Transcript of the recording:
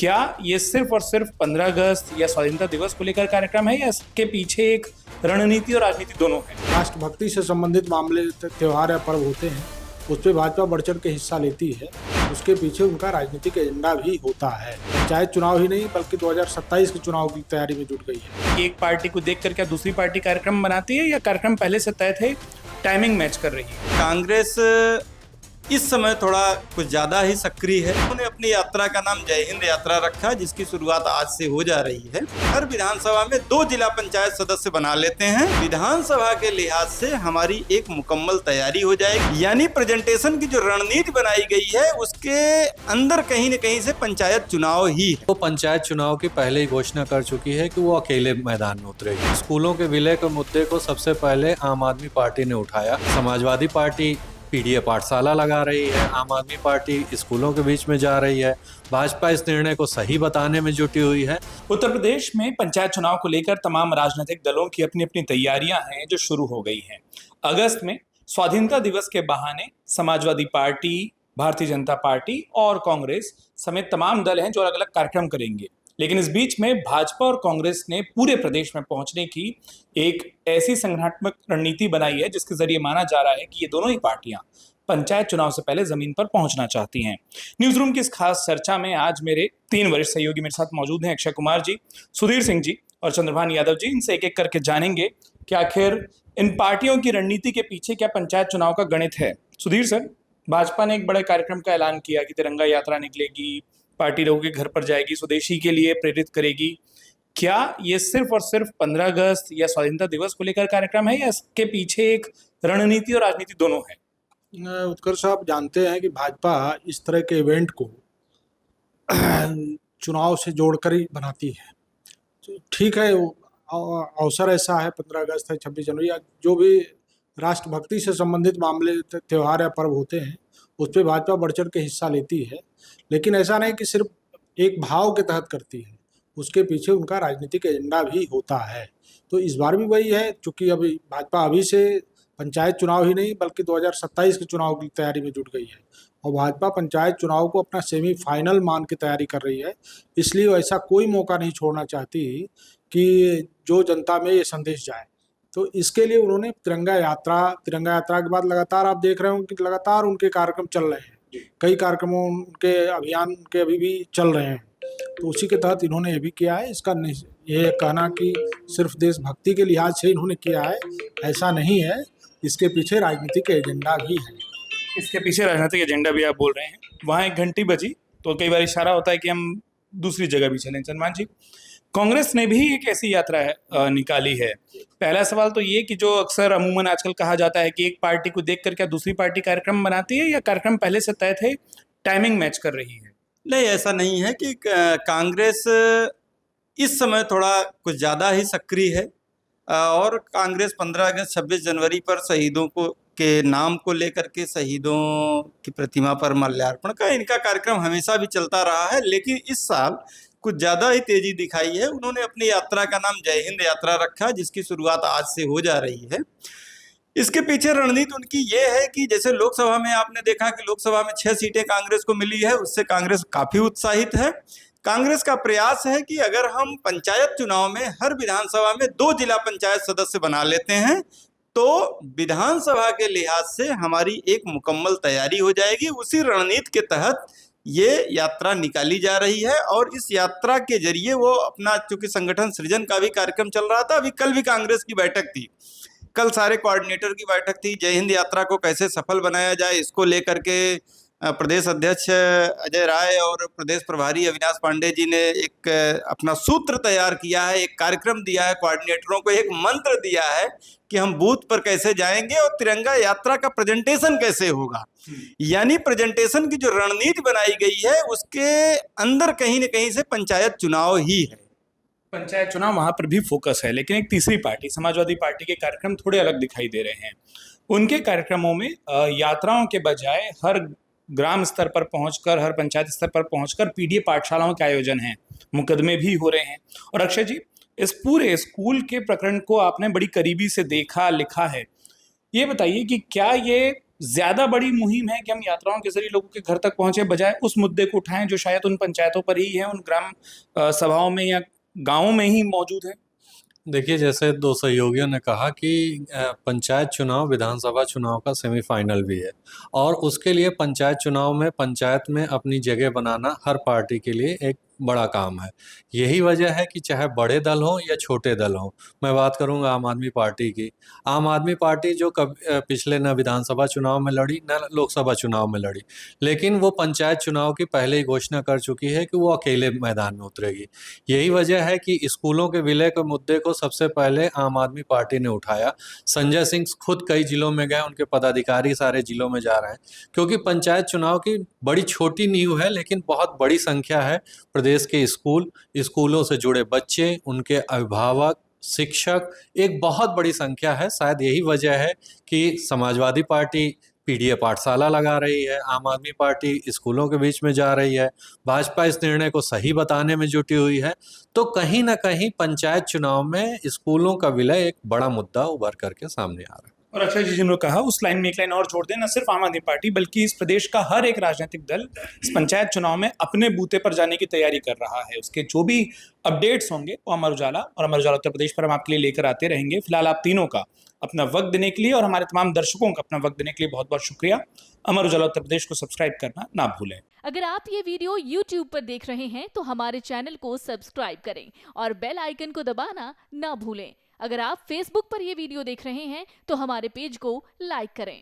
क्या ये सिर्फ और सिर्फ 15 अगस्त या स्वाधीनता दिवस को लेकर कार्यक्रम है या इसके पीछे एक रणनीति और राजनीति दोनों है? राष्ट्रभक्ति से संबंधित मामले त्यौहार या पर्व होते हैं, उस पर भाजपा बढ़ चढ़ के हिस्सा लेती है। उसके पीछे उनका राजनीतिक एजेंडा भी होता है। पंचायत चुनाव ही नहीं बल्कि 2027 के चुनाव की तैयारी में जुट गई है। एक पार्टी को देखकर क्या दूसरी पार्टी कार्यक्रम बनाती है या कार्यक्रम पहले से तय थे, टाइमिंग मैच कर रही है? कांग्रेस इस समय थोड़ा कुछ ज्यादा ही सक्रिय है। उन्होंने अपनी यात्रा का नाम जय हिंद यात्रा रखा, जिसकी शुरुआत आज से हो जा रही है। हर विधानसभा में 2 जिला पंचायत सदस्य बना लेते हैं। विधानसभा के लिहाज से हमारी एक मुकम्मल तैयारी हो जाएगी, यानी प्रेजेंटेशन की जो रणनीति बनाई गई है उसके अंदर कहीं न कहीं से पंचायत चुनाव ही है। वो पंचायत चुनाव की पहले ही घोषणा कर चुकी है कि वो अकेले मैदान में उतरेगी। स्कूलों के विलय के मुद्दे को सबसे पहले आम आदमी पार्टी ने उठाया। समाजवादी पार्टी पीडीए पाठशाला लगा रही है, आम आदमी पार्टी स्कूलों के बीच में जा रही है। भाजपा इस निर्णय को सही बताने में जुटी हुई है। उत्तर प्रदेश में पंचायत चुनाव को लेकर तमाम राजनीतिक दलों की अपनी अपनी तैयारियां हैं जो शुरू हो गई हैं। अगस्त में स्वाधीनता दिवस के बहाने समाजवादी पार्टी, भारतीय जनता पार्टी और कांग्रेस समेत तमाम दल हैं जो अलग अलग कार्यक्रम करेंगे। लेकिन इस बीच में भाजपा और कांग्रेस ने पूरे प्रदेश में पहुंचने की एक ऐसी संगठनात्मक रणनीति बनाई है जिसके जरिए माना जा रहा है कि ये दोनों ही पार्टियां पंचायत चुनाव से पहले जमीन पर पहुंचना चाहती हैं। न्यूज रूम की इस खास चर्चा में आज मेरे 3 वरिष्ठ सहयोगी मेरे साथ मौजूद हैं। अक्षय कुमार जी, सुधीर सिंह जी और चंद्रभान यादव जी। इनसे एक एक करके जानेंगे कि आखिर इन पार्टियों की रणनीति के पीछे क्या पंचायत चुनाव का गणित है। सुधीर सर, भाजपा ने एक बड़े कार्यक्रम का ऐलान किया कि तिरंगा यात्रा निकलेगी, पार्टी लोगों के घर पर जाएगी, स्वदेशी के लिए प्रेरित करेगी। क्या ये सिर्फ और सिर्फ 15 अगस्त या स्वाधीनता दिवस को लेकर कार्यक्रम है या इसके पीछे एक रणनीति और राजनीति दोनों है? उत्कर्ष साहब जानते हैं कि भाजपा इस तरह के इवेंट को चुनाव से जोड़कर ही बनाती है। ठीक है, अवसर ऐसा है, 15 अगस्त है, 26 जनवरी या जो भी राष्ट्रभक्ति से संबंधित मामले त्यौहार या पर्व होते हैं, उस पर भाजपा बढ़ चढ़ के हिस्सा लेती है। लेकिन ऐसा नहीं कि सिर्फ एक भाव के तहत करती है, उसके पीछे उनका राजनीतिक एजेंडा भी होता है। तो इस बार भी वही है, चूँकि अभी भाजपा अभी से पंचायत चुनाव ही नहीं बल्कि 2027 के चुनाव की तैयारी में जुट गई है और भाजपा पंचायत चुनाव को अपना सेमीफाइनल मान के तैयारी कर रही है। इसलिए ऐसा कोई मौका नहीं छोड़ना चाहती कि जो जनता में ये संदेश जाए। तो इसके लिए उन्होंने तिरंगा यात्रा के बाद लगातार आप देख रहे हो कि लगातार उनके कार्यक्रम चल रहे हैं। कई कार्यक्रमों उनके अभियान उनके अभी भी चल रहे हैं। तो उसी के तहत इन्होंने ये भी किया है। इसका ये कहना कि सिर्फ देशभक्ति के लिहाज से इन्होंने किया है, ऐसा नहीं है। इसके पीछे राजनीतिक एजेंडा भी है। इसके पीछे राजनीतिक एजेंडा भी आप बोल रहे हैं। वहाँ एक घंटी बजी तो कई बार इशारा होता है कि हम दूसरी जगह भी चलें। चंद्रभान जी, कांग्रेस ने भी एक ऐसी यात्रा निकाली है। पहला सवाल तो ये कि जो अक्सर अमूमन आजकल कहा जाता है कि एक पार्टी को देखकर क्या दूसरी पार्टी कार्यक्रम बनाती है या कार्यक्रम पहले से तय थे, टाइमिंग मैच कर रही है? नहीं, ऐसा नहीं है कि कांग्रेस इस समय थोड़ा कुछ ज्यादा ही सक्रिय है और कांग्रेस 15 अगस्त 26 जनवरी पर शहीदों के नाम को लेकर के शहीदों की प्रतिमा पर माल्यार्पण का इनका कार्यक्रम हमेशा भी चलता रहा है। लेकिन इस साल कुछ ज्यादा ही तेजी दिखाई है। उन्होंने अपनी यात्रा का नाम जय हिंद यात्रा रखा, जिसकी शुरुआत आज से हो जा रही है। इसके पीछे रणनीति उनकी ये है कि जैसे लोकसभा में आपने देखा कि लोकसभा में 6 सीटें कांग्रेस को मिली है, उससे कांग्रेस काफी उत्साहित है। कांग्रेस का प्रयास है कि अगर हम पंचायत चुनाव में हर विधानसभा में 2 जिला पंचायत सदस्य बना लेते हैं तो विधानसभा के लिहाज से हमारी एक मुकम्मल तैयारी हो जाएगी। उसी रणनीति के तहत ये यात्रा निकाली जा रही है और इस यात्रा के जरिए वो अपना, चूंकि संगठन सृजन का भी कार्यक्रम चल रहा था, अभी कल भी कांग्रेस की बैठक थी, कल सारे कोऑर्डिनेटर की बैठक थी। जय हिंद यात्रा को कैसे सफल बनाया जाए, इसको लेकर के प्रदेश अध्यक्ष अजय राय और प्रदेश प्रभारी अविनाश पांडे जी ने एक अपना सूत्र तैयार किया है, एक कार्यक्रम दिया है, कोऑर्डिनेटरों को एक मंत्र दिया है कि हम बूथ पर कैसे जाएंगे और तिरंगा यात्रा का प्रेजेंटेशन कैसे होगा। यानी प्रेजेंटेशन की जो रणनीति बनाई गई है उसके अंदर कहीं न कहीं से पंचायत चुनाव ही है। पंचायत चुनाव वहां पर भी फोकस है। लेकिन एक तीसरी पार्टी, समाजवादी पार्टी के कार्यक्रम थोड़े अलग दिखाई दे रहे हैं। उनके कार्यक्रमों में यात्राओं के बजाय हर ग्राम स्तर पर पहुंचकर, हर पंचायत स्तर पर पहुंचकर पीडीए पाठशालाओं के आयोजन हैं, मुकदमे भी हो रहे हैं। और अक्षय जी, इस पूरे स्कूल के प्रकरण को आपने बड़ी करीबी से देखा, लिखा है। ये बताइए कि क्या ये ज्यादा बड़ी मुहिम है कि हम यात्राओं के जरिए लोगों के घर तक पहुंचे, बजाय उस मुद्दे को उठाएं जो शायद उन पंचायतों पर ही है, उन ग्राम सभाओं में या गांवों में ही मौजूद है? देखिए, जैसे दो सहयोगियों ने कहा कि पंचायत चुनाव विधानसभा चुनाव का सेमीफाइनल भी है और उसके लिए पंचायत चुनाव में पंचायत में अपनी जगह बनाना हर पार्टी के लिए एक बड़ा काम है। यही वजह है कि चाहे बड़े दल हों या छोटे दल हों, मैं बात करूंगा आम आदमी पार्टी की। आम आदमी पार्टी जो पिछले न विधानसभा चुनाव में लड़ी न लोकसभा चुनाव में लड़ी, लेकिन वो पंचायत चुनाव की पहले ही घोषणा कर चुकी है कि वो अकेले मैदान में उतरेगी। यही वजह है कि स्कूलों के विलय के मुद्दे को सबसे पहले आम आदमी पार्टी ने उठाया। संजय सिंह खुद कई जिलों में गए, उनके पदाधिकारी सारे जिलों में जा रहे हैं, क्योंकि पंचायत चुनाव की बड़ी छोटी नींव है लेकिन बहुत बड़ी संख्या है। प्रदेश के स्कूलों से जुड़े बच्चे, उनके अभिभावक, शिक्षक, एक बहुत बड़ी संख्या है। शायद यही वजह है कि समाजवादी पार्टी पीडीए पाठशाला लगा रही है, आम आदमी पार्टी स्कूलों के बीच में जा रही है, भाजपा इस निर्णय को सही बताने में जुटी हुई है। तो कहीं ना कहीं पंचायत चुनाव में स्कूलों का विलय एक बड़ा मुद्दा उभर करके सामने आ रहा है। और अक्षय जी जिन्होंने कहा, उस लाइन में एक लाइन और जोड़ दें, न सिर्फ आम आदमी पार्टी बल्कि इस प्रदेश का हर एक राजनीतिक दल इस पंचायत चुनाव में अपने बूते पर जाने की तैयारी कर रहा है। उसके जो भी अपडेट्स होंगे वो अमर उजाला और अमर उजाला उत्तर प्रदेश पर हम आपके लिए लेकर आते रहेंगे। फिलहाल आप तीनों का अपना वक्त देने के लिए और हमारे तमाम दर्शकों का अपना वक्त देने के लिए बहुत बहुत शुक्रिया। अमर उजाला उत्तर प्रदेश को सब्सक्राइब करना ना भूलें। अगर आप ये वीडियो YouTube पर देख रहे हैं तो हमारे चैनल को सब्सक्राइब करें और बेल आइकन को दबाना ना भूलें। अगर आप Facebook पर ये वीडियो देख रहे हैं तो हमारे पेज को लाइक करें।